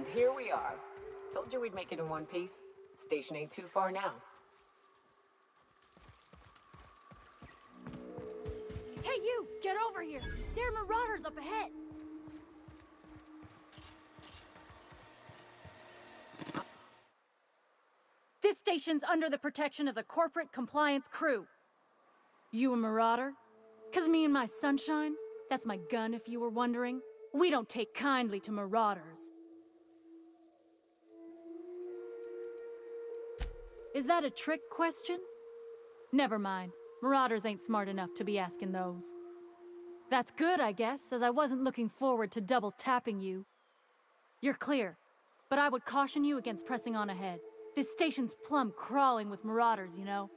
And here we are. Told you we'd make it in one piece. Station ain't too far now. Hey you! Get over here! There are marauders up ahead! This station's under the protection of the corporate compliance crew. You a marauder? 'Cause me and my sunshine, that's my gun if you were wondering, we don't take kindly to marauders. Is that a trick question? Never mind. Marauders ain't smart enough to be asking those. That's good, I guess, as I wasn't looking forward to double tapping you. You're clear, but I would caution you against pressing on ahead. This station's plumb crawling with marauders, you know.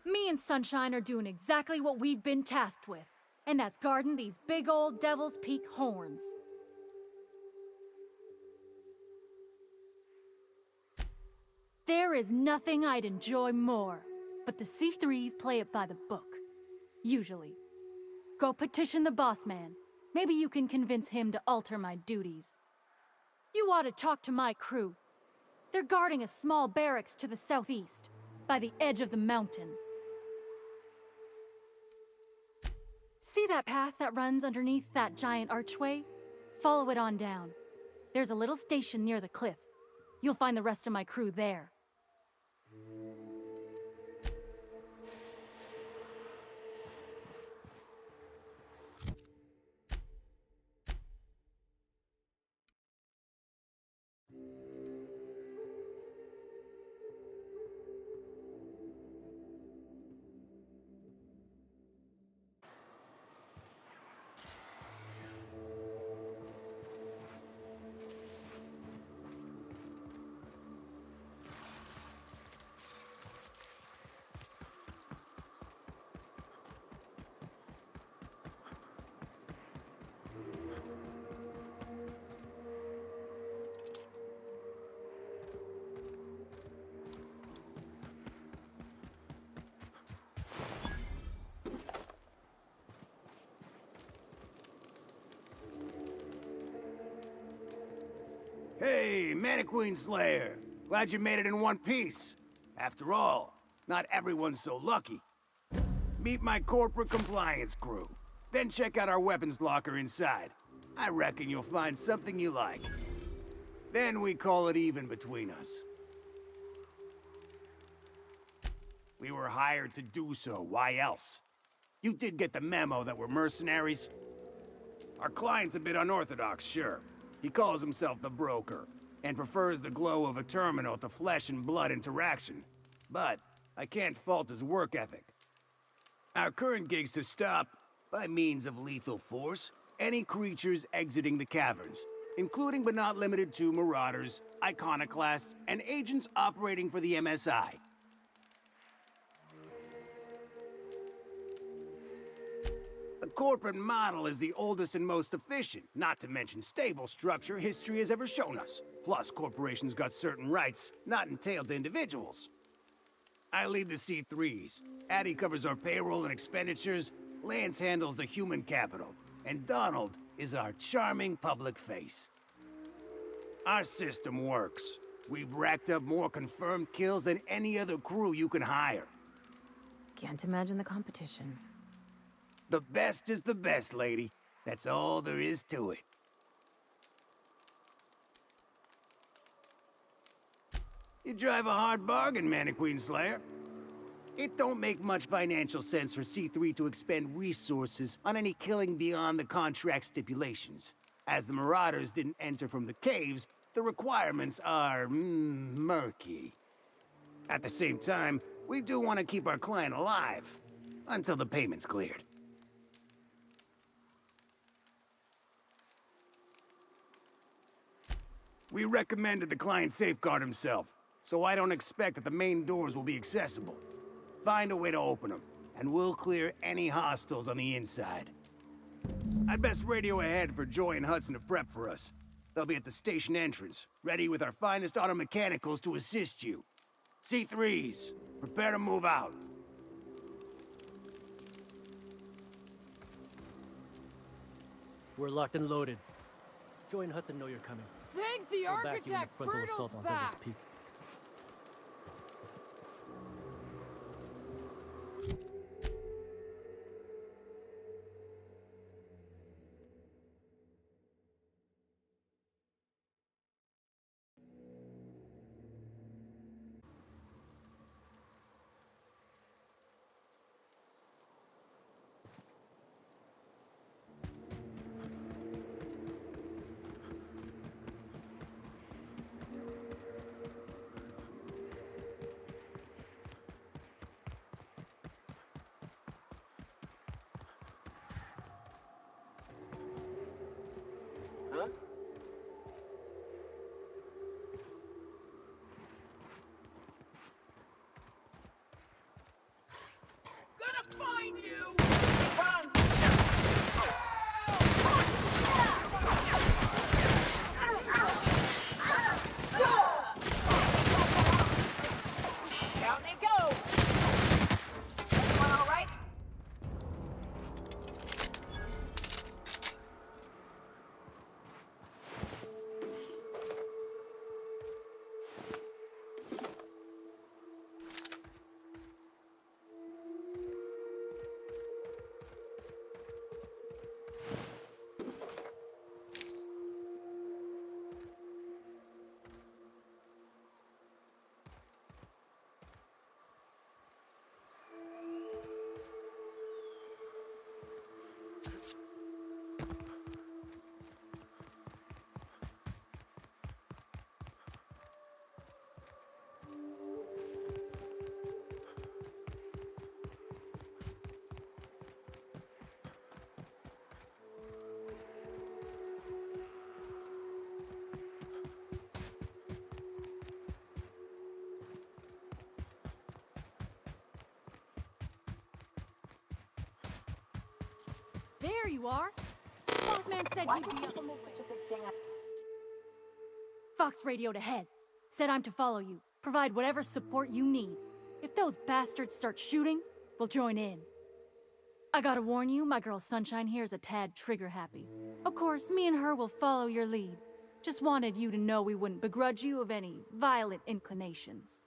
Me and Sunshine are doing exactly what we've been tasked with, and that's guarding these big old Devil's Peak horns. There is nothing I'd enjoy more, but the C3s play it by the book. Usually. Go petition the boss man. Maybe you can convince him to alter my duties. You ought to talk to my crew. They're guarding a small barracks to the southeast, by the edge of the mountain. See that path that runs underneath that giant archway? Follow it on down. There's a little station near the cliff. You'll find the rest of my crew there. Hey, Mannequin Slayer. Glad you made it in one piece. After all, not everyone's so lucky. Meet my corporate compliance crew. Then check out our weapons locker inside. I reckon you'll find something you like. Then we call it even between us. We were hired to do so, why else? You did get the memo that we're mercenaries? Our client's a bit unorthodox, sure. He calls himself the broker, and prefers the glow of a terminal to flesh and blood interaction. But I can't fault his work ethic. Our current gig's to stop, by means of lethal force, any creatures exiting the caverns, including but not limited to marauders, iconoclasts, and agents operating for the MSI. The corporate model is the oldest and most efficient, not to mention stable structure history has ever shown us. Plus, corporations got certain rights not entailed to individuals. I lead the C3s. Addie covers our payroll and expenditures, Lance handles the human capital, and Donald is our charming public face. Our system works. We've racked up more confirmed kills than any other crew you can hire. Can't imagine the competition. The best is the best, lady. That's all there is to it. You drive a hard bargain, Mannequin Slayer. It don't make much financial sense for C3 to expend resources on any killing beyond the contract stipulations. As the Marauders didn't enter from the caves, the requirements are murky. At the same time, we do want to keep our client alive, until the payment's cleared. We recommended the client safeguard himself, so I don't expect that the main doors will be accessible. Find a way to open them, and we'll clear any hostiles on the inside. I'd best radio ahead for Joy and Hudson to prep for us. They'll be at the station entrance, ready with our finest auto mechanicals to assist you. C3s, prepare to move out. We're locked and loaded. Joy and Hudson know you're coming. Thank the We'll back you in the architect, frontal assault Bertolt's on back! Douglas Peak. Huh? Gonna find you! Run! Down they go! Everyone all right? There you are. Bossman said Why you'd did be you up. make such a big thing out? Fox radioed ahead. Said I'm to follow you. Provide whatever support you need. If those bastards start shooting, we'll join in. I gotta warn you, my girl Sunshine here is a tad trigger happy. Of course, me and her will follow your lead. Just wanted you to know we wouldn't begrudge you of any violent inclinations.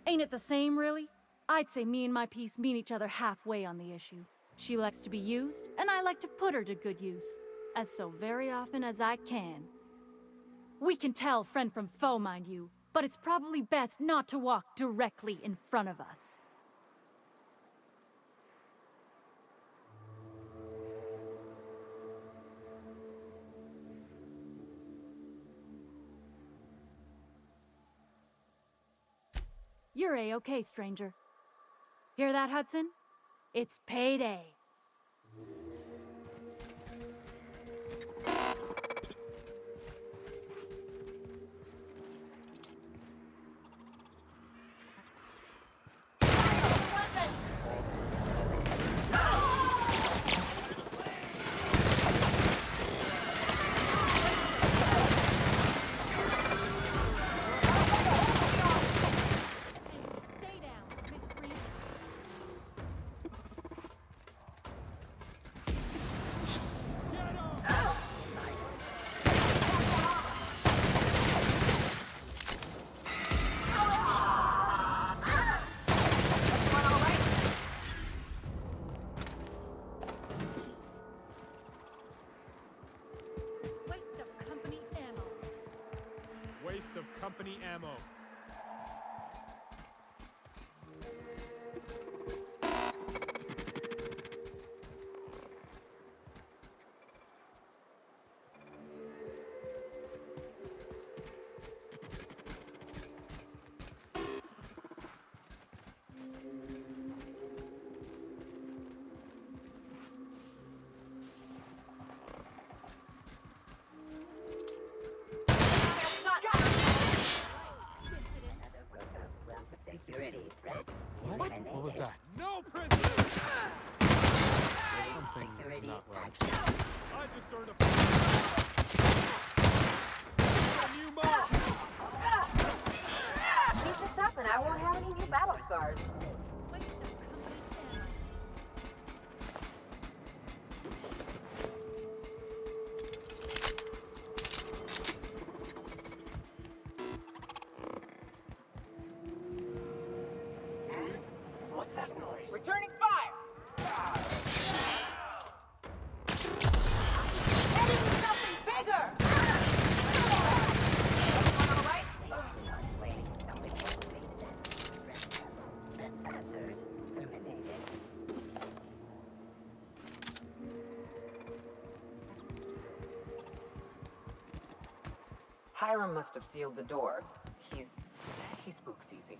Ain't it the same, really? I'd say me and my piece meet each other halfway on the issue. She likes to be used, and I like to put her to good use. As so very often as I can. We can tell friend from foe, mind you, but it's probably best not to walk directly in front of us. You're A-okay, stranger. Hear that, Hudson? It's payday. Stay down, miscreant. Waste of company ammo. Waste of company ammo. Security threat. What was that? No prisoners! Something's Security not right. I just earned a new mark! any new battle scars. Waste of company ammo. What's that noise? Returning fire! Enemy something bigger! Everyone all right? Trespassers terminated. Hiram must have sealed the door. He spooks easy.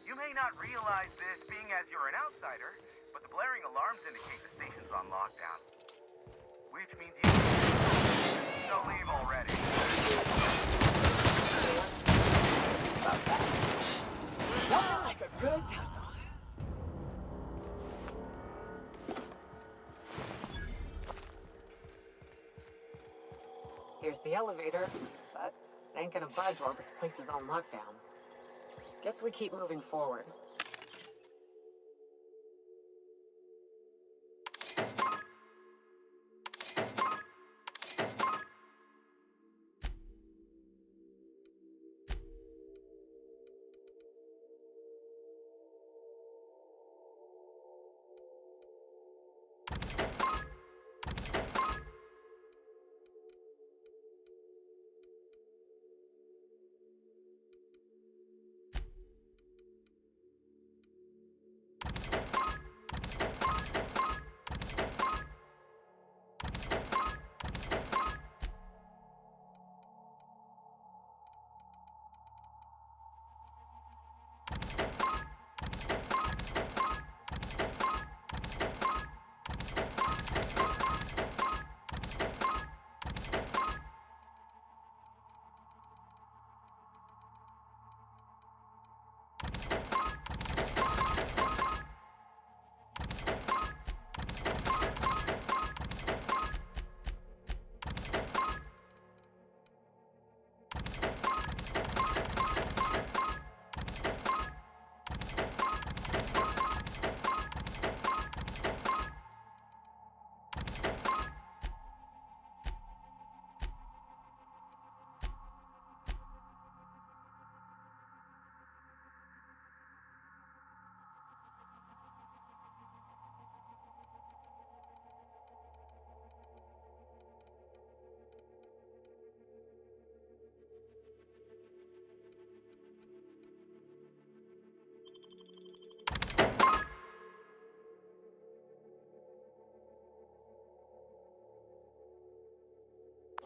You may not realize this, being as you're an outsider, but the blaring alarms indicate the station's on lockdown. Which means you... So leave already. Nothing like a good tussle. Here's the elevator, but it ain't gonna budge while this place is on lockdown. Guess we keep moving forward.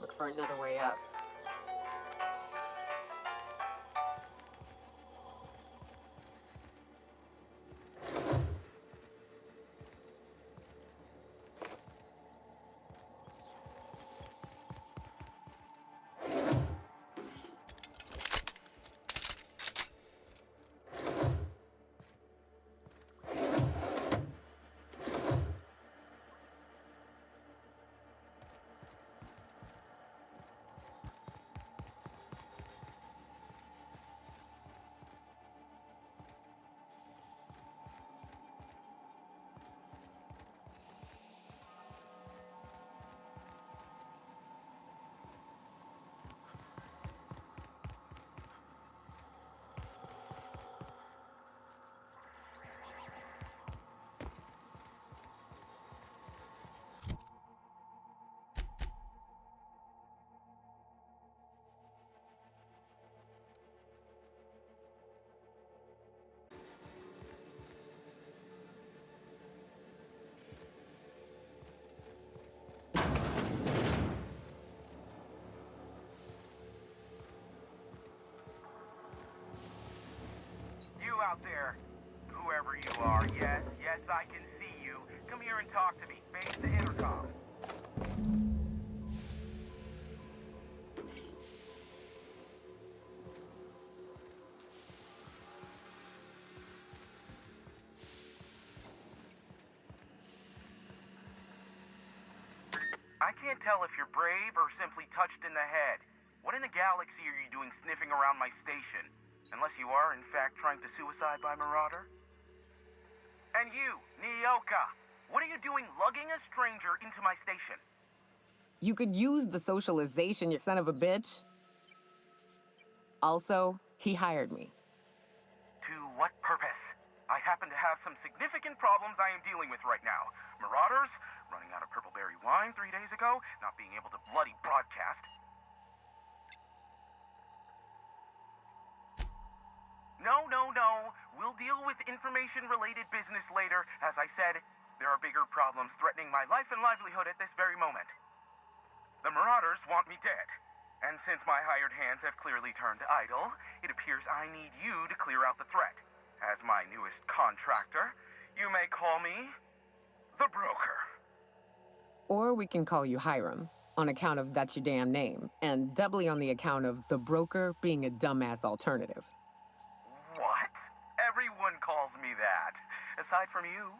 Look for another way up. You out there, whoever you are, yes, I can see you. Come here and talk to me. Face the intercom. tell if you're brave or simply touched in the head. What in the galaxy are you doing sniffing around my station? Unless you are, in fact, trying to suicide by Marauder? And you, Nyoka, what are you doing lugging a stranger into my station? You could use the socialization, you son of a bitch. Also, he hired me. To what purpose? I happen to have some significant problems I am dealing with right now. Marauders, running out of purple-berry wine 3 days ago, not being able to bloody broadcast. No. We'll deal with information-related business later. As I said, there are bigger problems threatening my life and livelihood at this very moment. The Marauders want me dead. And since my hired hands have clearly turned idle, it appears I need you to clear out the threat. As my newest contractor, you may call me the Broker. Or we can call you Hiram, on account of that's your damn name, and doubly on the account of the Broker being a dumbass alternative. What? Everyone calls me that. Aside from you.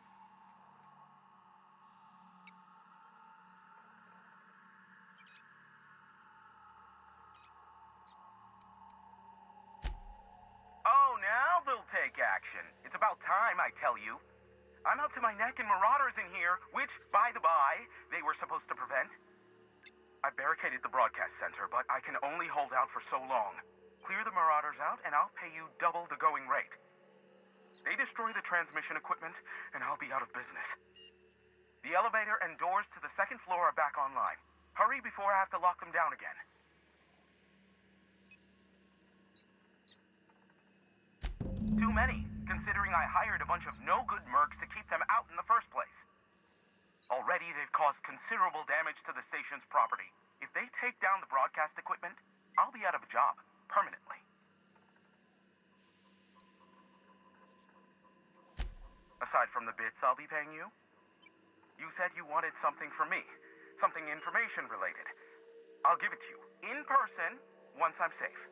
Oh, now they'll take action. It's about time, I tell you. I'm up to my neck in Marauders in here, which, by the by, they were supposed to prevent. I barricaded the broadcast center, but I can only hold out for so long. Clear the Marauders out, and I'll pay you double the going rate. They destroy the transmission equipment, and I'll be out of business. The elevator and doors to the second floor are back online. Hurry before I have to lock them down again. Too many, considering I hired a bunch of no-good mercs to keep them out in the first place. Already, they've caused considerable damage to the station's property. If they take down the broadcast equipment, I'll be out of a job, permanently. Aside from the bits I'll be paying you, you said you wanted something from me, something information-related. I'll give it to you, in person, once I'm safe.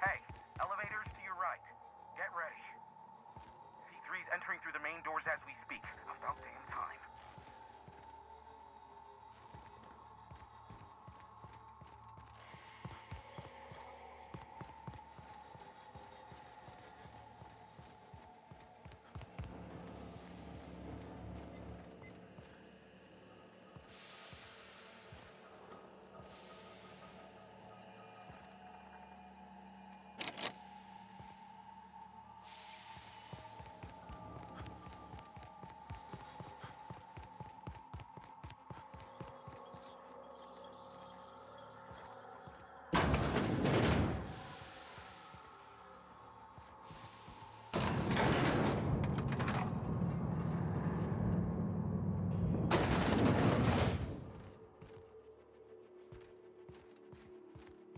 Hey, elevators to your right. Get ready. C3's entering through the main doors as we speak. About damn time.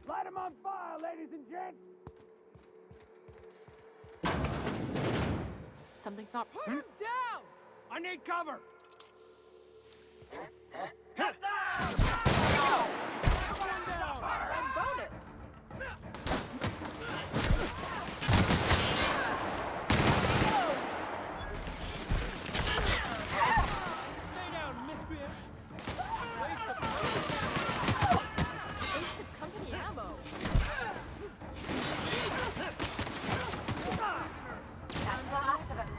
Light him on fire, ladies and gents! Something's not. Put him down! I need cover! And bonus! Stay down, miscreant! Wasted company ammo. Time to activate.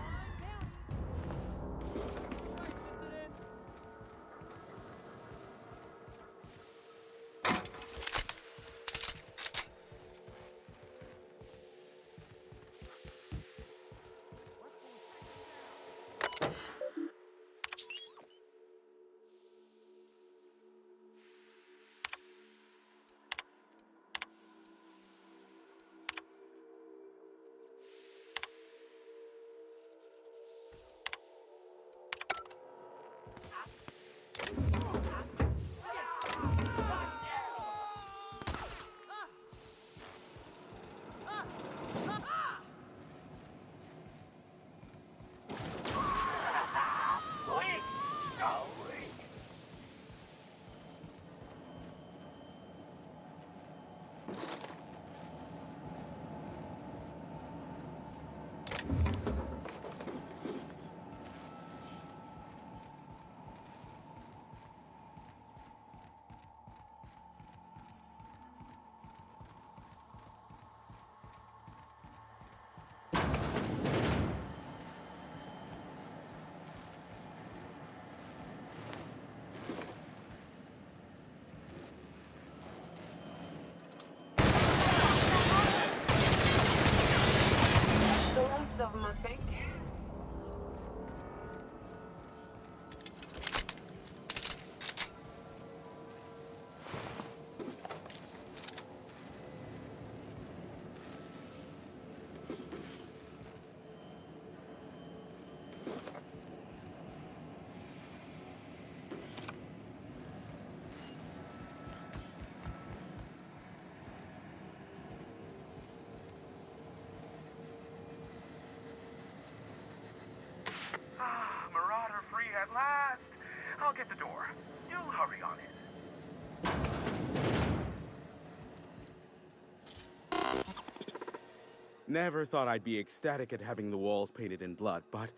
Never thought I'd be ecstatic at having the walls painted in blood, but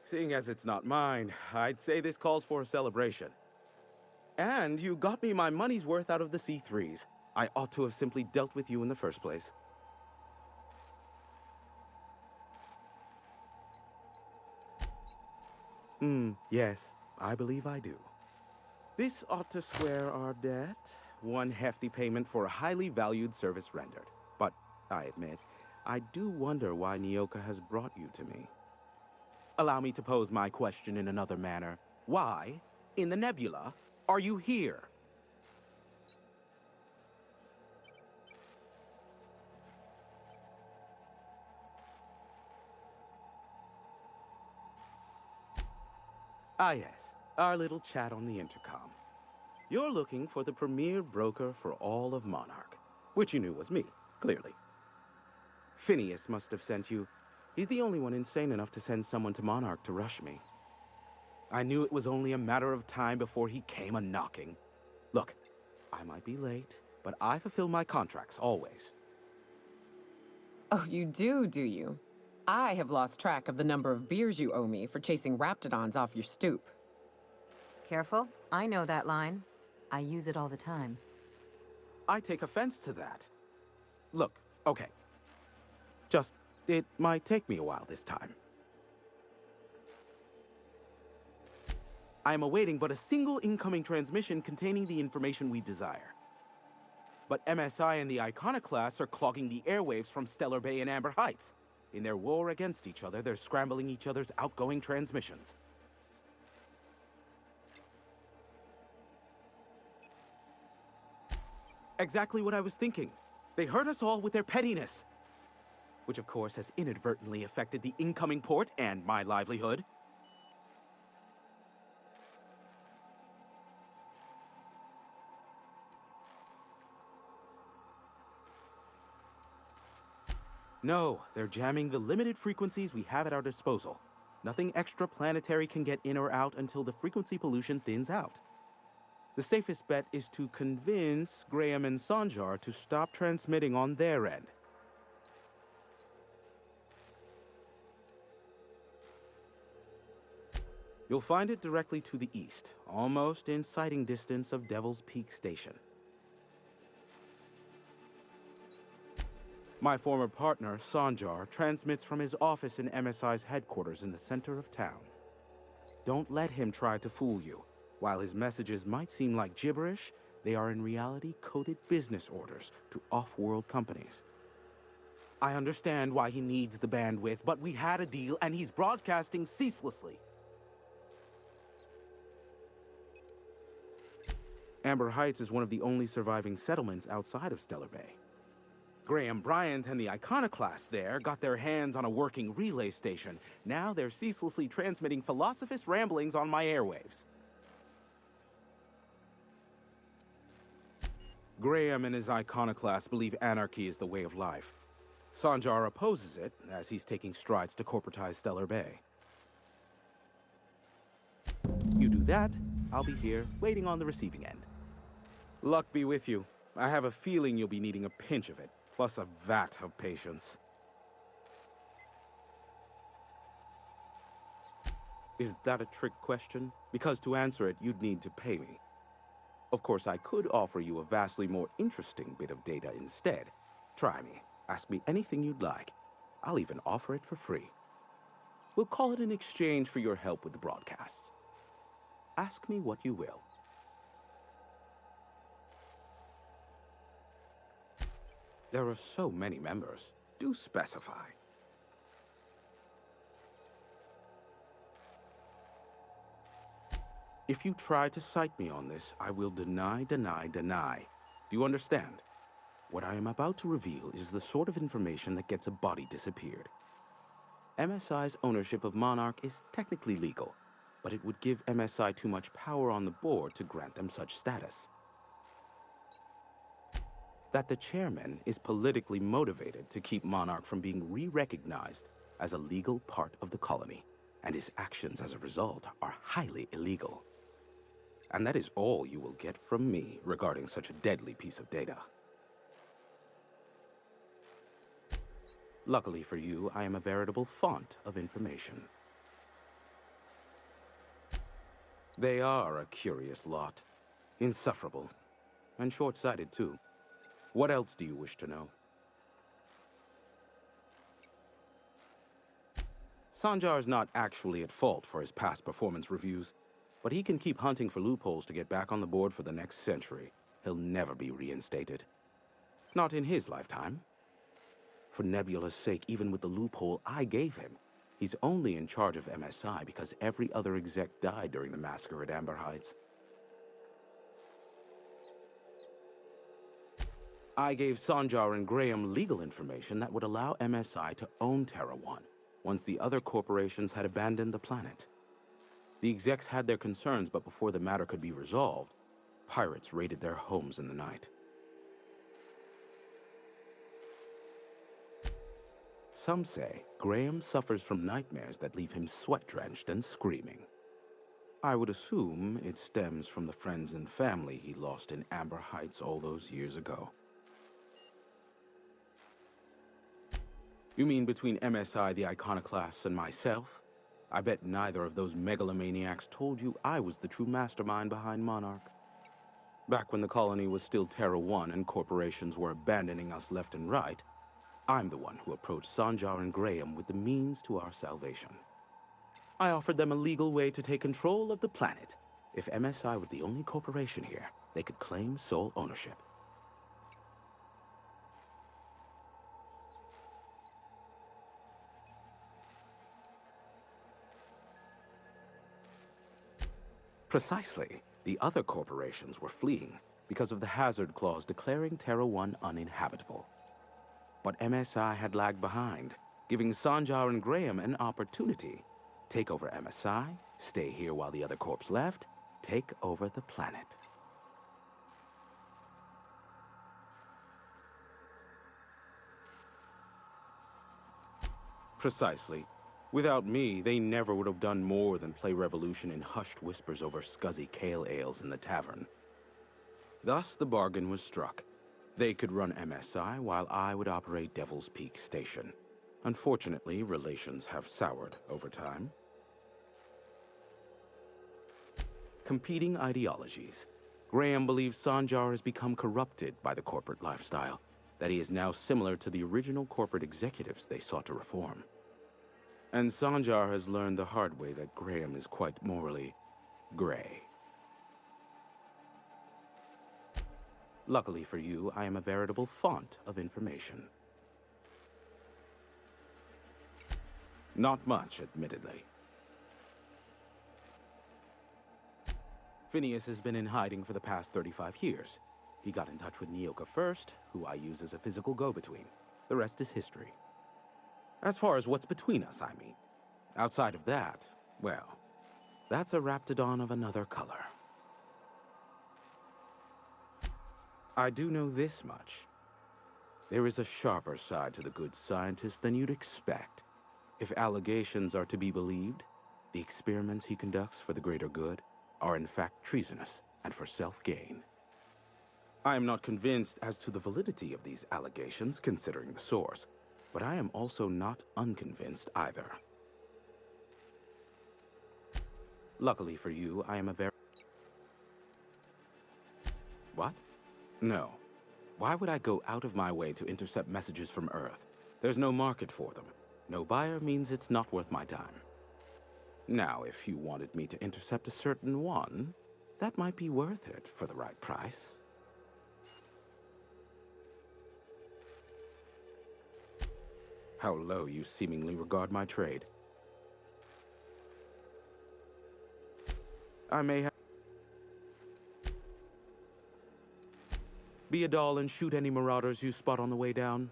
seeing as it's not mine, I'd say this calls for a celebration. And you got me my money's worth out of the C3s. I ought to have simply dealt with you in the first place. Yes, I believe I do. This ought to square our debt. One hefty payment for a highly valued service rendered. But, I admit, I do wonder why Nyoka has brought you to me. Allow me to pose my question in another manner. Why, in the nebula, are you here? Ah yes, our little chat on the intercom. You're looking for the premier broker for all of Monarch, which you knew was me, clearly. Phineas must have sent you. He's the only one insane enough to send someone to Monarch to rush me. I knew it was only a matter of time before he came a-knocking. Look, I might be late, but I fulfill my contracts, always. Oh, you do you? I have lost track of the number of beers you owe me for chasing raptidons off your stoop. Careful, I know that line. I use it all the time. I take offense to that. Look, okay. Just, it might take me a while this time. I am awaiting but a single incoming transmission containing the information we desire. But MSI and the Iconoclasts are clogging the airwaves from Stellar Bay and Amber Heights. In their war against each other, they're scrambling each other's outgoing transmissions. Exactly what I was thinking. They hurt us all with their pettiness. Which of course has inadvertently affected the incoming port and my livelihood. No, they're jamming the limited frequencies we have at our disposal. Nothing extraplanetary can get in or out until the frequency pollution thins out. The safest bet is to convince Graham and Sanjar to stop transmitting on their end. You'll find it directly to the east, almost in sighting distance of Devil's Peak Station. My former partner, Sanjar, transmits from his office in MSI's headquarters in the center of town. Don't let him try to fool you. While his messages might seem like gibberish, they are in reality coded business orders to off-world companies. I understand why he needs the bandwidth, but we had a deal and he's broadcasting ceaselessly. Amber Heights is one of the only surviving settlements outside of Stellar Bay. Graham Bryant and the Iconoclasts there got their hands on a working relay station. Now they're ceaselessly transmitting Philosophist ramblings on my airwaves. Graham and his Iconoclasts believe anarchy is the way of life. Sanjar opposes it, as he's taking strides to corporatize Stellar Bay. You do that, I'll be here, waiting on the receiving end. Luck be with you. I have a feeling you'll be needing a pinch of it, plus a vat of patience. Is that a trick question? Because to answer it, you'd need to pay me. Of course, I could offer you a vastly more interesting bit of data instead. Try me. Ask me anything you'd like. I'll even offer it for free. We'll call it an exchange for your help with the broadcasts. Ask me what you will. There are so many members. Do specify. If you try to cite me on this, I will deny. Do you understand? What I am about to reveal is the sort of information that gets a body disappeared. MSI's ownership of Monarch is technically legal, but it would give MSI too much power on the board to grant them such status. That the chairman is politically motivated to keep Monarch from being re-recognized as a legal part of the colony, and his actions as a result are highly illegal. And that is all you will get from me regarding such a deadly piece of data. Luckily for you, I am a veritable font of information. They are a curious lot. Insufferable. And short-sighted, too. What else do you wish to know? Sanjar's not actually at fault for his past performance reviews, but he can keep hunting for loopholes to get back on the board for the next century. He'll never be reinstated. Not in his lifetime. For Nebula's sake, even with the loophole I gave him, he's only in charge of MSI because every other exec died during the massacre at Amber Heights. I gave Sanjar and Graham legal information that would allow MSI to own Terra 1 once the other corporations had abandoned the planet. The execs had their concerns, but before the matter could be resolved, pirates raided their homes in the night. Some say Graham suffers from nightmares that leave him sweat-drenched and screaming. I would assume it stems from the friends and family he lost in Amber Heights all those years ago. You mean between MSI, the Iconoclasts, and myself? I bet neither of those megalomaniacs told you I was the true mastermind behind Monarch. Back when the colony was still Terra 1 and corporations were abandoning us left and right, I'm the one who approached Sanjar and Graham with the means to our salvation. I offered them a legal way to take control of the planet. If MSI were the only corporation here, they could claim sole ownership. Precisely. The other corporations were fleeing because of the hazard clause declaring Terra 1 uninhabitable. But MSI had lagged behind, giving Sanjar and Graham an opportunity. Take over MSI, stay here while the other corps left, take over the planet. Precisely. Without me, they never would have done more than play Revolution in hushed whispers over scuzzy kale ales in the tavern. Thus, the bargain was struck. They could run MSI while I would operate Devil's Peak Station. Unfortunately, relations have soured over time. Competing ideologies. Graham believes Sanjar has become corrupted by the corporate lifestyle, that he is now similar to the original corporate executives they sought to reform. And Sanjar has learned the hard way that Graham is quite morally gray. Luckily for you, I am a veritable font of information. Not much, admittedly. Phineas has been in hiding for the past 35 years. He got in touch with Nyoka first, who I use as a physical go-between. The rest is history. As far as what's between us, I mean. Outside of that, well, that's a Raptidon of another color. I do know this much. There is a sharper side to the good scientist than you'd expect. If allegations are to be believed, the experiments he conducts for the greater good are in fact treasonous and for self-gain. I am not convinced as to the validity of these allegations, considering the source, but I am also not unconvinced either. Luckily for you, I am a very... What? No. Why would I go out of my way to intercept messages from Earth? There's no market for them. No buyer means it's not worth my time. Now, if you wanted me to intercept a certain one, that might be worth it for the right price. How low you seemingly regard my trade. I may have... Be a doll and shoot any marauders you spot on the way down.